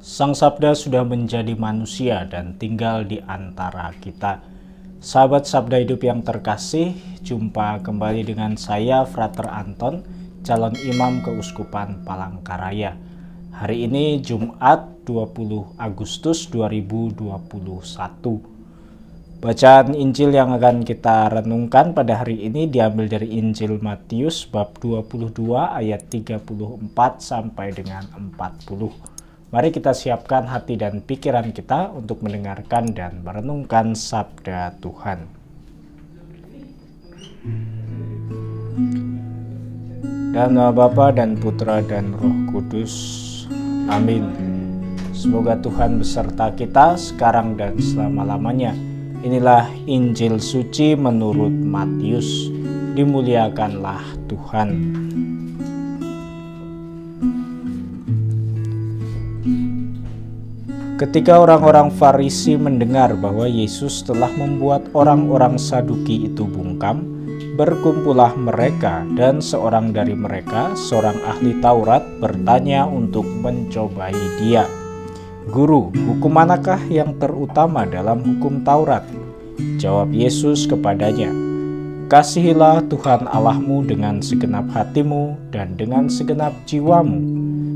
Sang Sabda sudah menjadi manusia dan tinggal di antara kita. Sahabat Sabda Hidup yang terkasih, jumpa kembali dengan saya Frater Anton, calon imam Keuskupan Palangkaraya. Hari ini Jumat 20 Agustus 2021. Bacaan Injil yang akan kita renungkan pada hari ini diambil dari Injil Matius bab 22 ayat 34 sampai dengan 40. Mari kita siapkan hati dan pikiran kita untuk mendengarkan dan merenungkan sabda Tuhan. Dalam nama Bapa dan Putra dan Roh Kudus. Amin. Semoga Tuhan beserta kita sekarang dan selama-lamanya. Inilah Injil suci menurut Matius. Dimuliakanlah Tuhan. Ketika orang-orang Farisi mendengar bahwa Yesus telah membuat orang-orang Saduki itu bungkam, berkumpullah mereka dan seorang dari mereka, seorang ahli Taurat, bertanya untuk mencobai dia. Guru, hukum manakah yang terutama dalam hukum Taurat? Jawab Yesus kepadanya, kasihilah Tuhan Allahmu dengan segenap hatimu dan dengan segenap jiwamu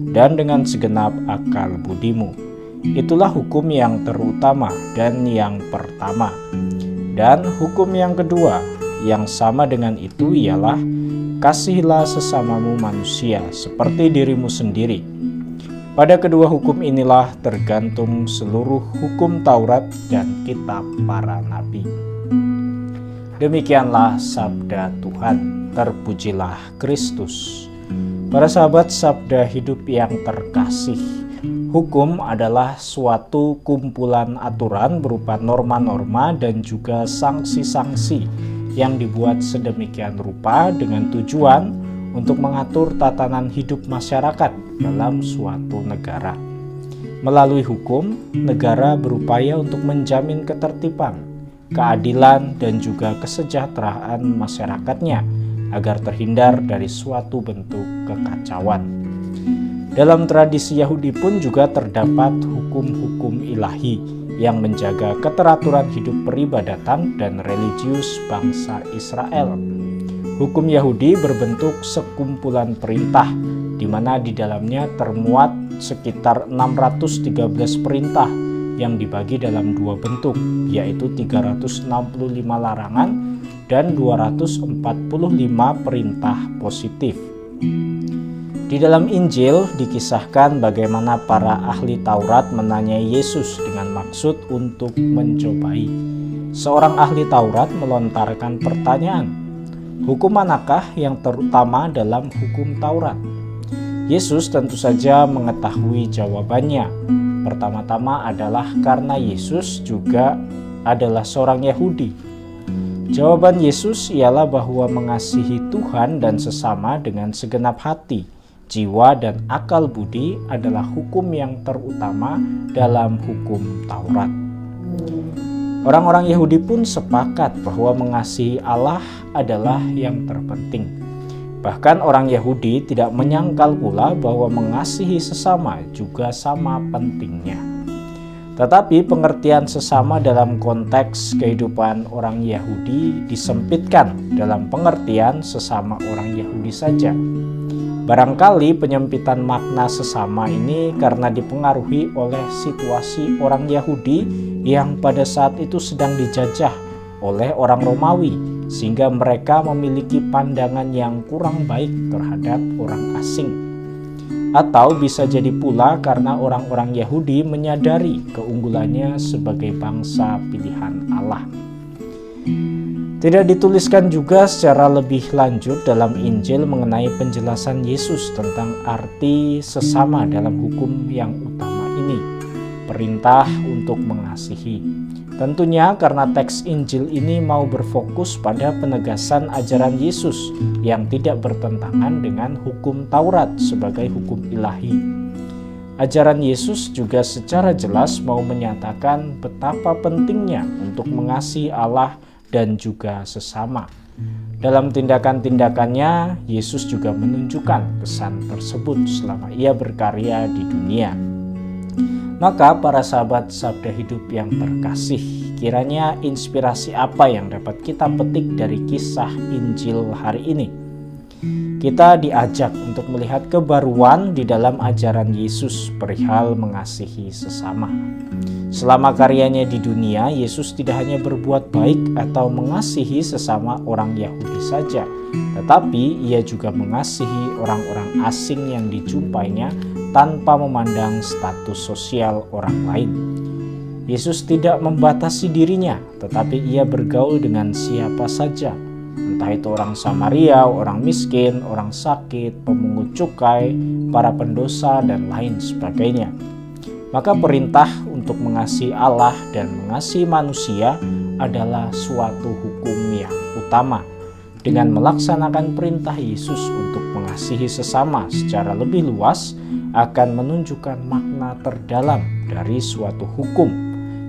dan dengan segenap akal budimu. Itulah hukum yang terutama dan yang pertama. Dan hukum yang kedua yang sama dengan itu ialah kasihilah sesamamu manusia seperti dirimu sendiri. Pada kedua hukum inilah tergantung seluruh hukum Taurat dan kitab para nabi. Demikianlah sabda Tuhan. Terpujilah Kristus. Para sahabat Sabda Hidup yang terkasih, hukum adalah suatu kumpulan aturan berupa norma-norma dan juga sanksi-sanksi yang dibuat sedemikian rupa dengan tujuan untuk mengatur tatanan hidup masyarakat dalam suatu negara. Melalui hukum, negara berupaya untuk menjamin ketertiban, keadilan, dan juga kesejahteraan masyarakatnya agar terhindar dari suatu bentuk kekacauan. Dalam tradisi Yahudi pun juga terdapat hukum-hukum ilahi yang menjaga keteraturan hidup peribadatan dan religius bangsa Israel. Hukum Yahudi berbentuk sekumpulan perintah, di mana di dalamnya termuat sekitar 613 perintah yang dibagi dalam dua bentuk, yaitu 365 larangan dan 245 perintah positif. Di dalam Injil dikisahkan bagaimana para ahli Taurat menanyai Yesus dengan maksud untuk mencobai. Seorang ahli Taurat melontarkan pertanyaan, hukum manakah yang terutama dalam hukum Taurat? Yesus tentu saja mengetahui jawabannya. Pertama-tama adalah karena Yesus juga adalah seorang Yahudi. Jawaban Yesus ialah bahwa mengasihi Tuhan dan sesama dengan segenap hati, jiwa, dan akal budi adalah hukum yang terutama dalam hukum Taurat. Orang-orang Yahudi pun sepakat bahwa mengasihi Allah adalah yang terpenting. Bahkan orang Yahudi tidak menyangkal pula bahwa mengasihi sesama juga sama pentingnya. Tetapi pengertian sesama dalam konteks kehidupan orang Yahudi disempitkan dalam pengertian sesama orang Yahudi saja. Barangkali penyempitan makna sesama ini karena dipengaruhi oleh situasi orang Yahudi yang pada saat itu sedang dijajah oleh orang Romawi, sehingga mereka memiliki pandangan yang kurang baik terhadap orang asing. Atau bisa jadi pula karena orang-orang Yahudi menyadari keunggulannya sebagai bangsa pilihan Allah. Tidak dituliskan juga secara lebih lanjut dalam Injil mengenai penjelasan Yesus tentang arti sesama dalam hukum yang utama ini, perintah untuk mengasihi. Tentunya karena teks Injil ini mau berfokus pada penegasan ajaran Yesus yang tidak bertentangan dengan hukum Taurat sebagai hukum ilahi. Ajaran Yesus juga secara jelas mau menyatakan betapa pentingnya untuk mengasihi Allah dan juga sesama. Dalam tindakan-tindakannya, Yesus juga menunjukkan pesan tersebut selama ia berkarya di dunia. Maka para sahabat Sabda Hidup yang terkasih, kiranya inspirasi apa yang dapat kita petik dari kisah Injil hari ini? Kita diajak untuk melihat kebaruan di dalam ajaran Yesus perihal mengasihi sesama. Selama karyanya di dunia, Yesus tidak hanya berbuat baik atau mengasihi sesama orang Yahudi saja, tetapi ia juga mengasihi orang-orang asing yang dijumpainya tanpa memandang status sosial orang lain. Yesus tidak membatasi dirinya, tetapi ia bergaul dengan siapa saja, entah itu orang Samaria, orang miskin, orang sakit, pemungut cukai, para pendosa, dan lain sebagainya. Maka perintah untuk mengasihi Allah dan mengasihi manusia adalah suatu hukum yang utama. Dengan melaksanakan perintah Yesus untuk mengasihi sesama secara lebih luas akan menunjukkan makna terdalam dari suatu hukum,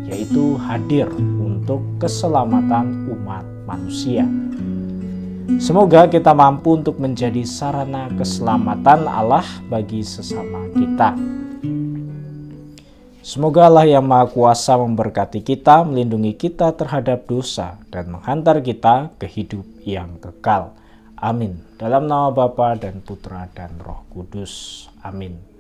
yaitu hadir untuk keselamatan umat manusia. Semoga kita mampu untuk menjadi sarana keselamatan Allah bagi sesama kita. Semoga Allah yang Maha Kuasa memberkati kita, melindungi kita terhadap dosa, dan menghantar kita ke hidup yang kekal. Amin. Dalam nama Bapa dan Putra dan Roh Kudus. Amin.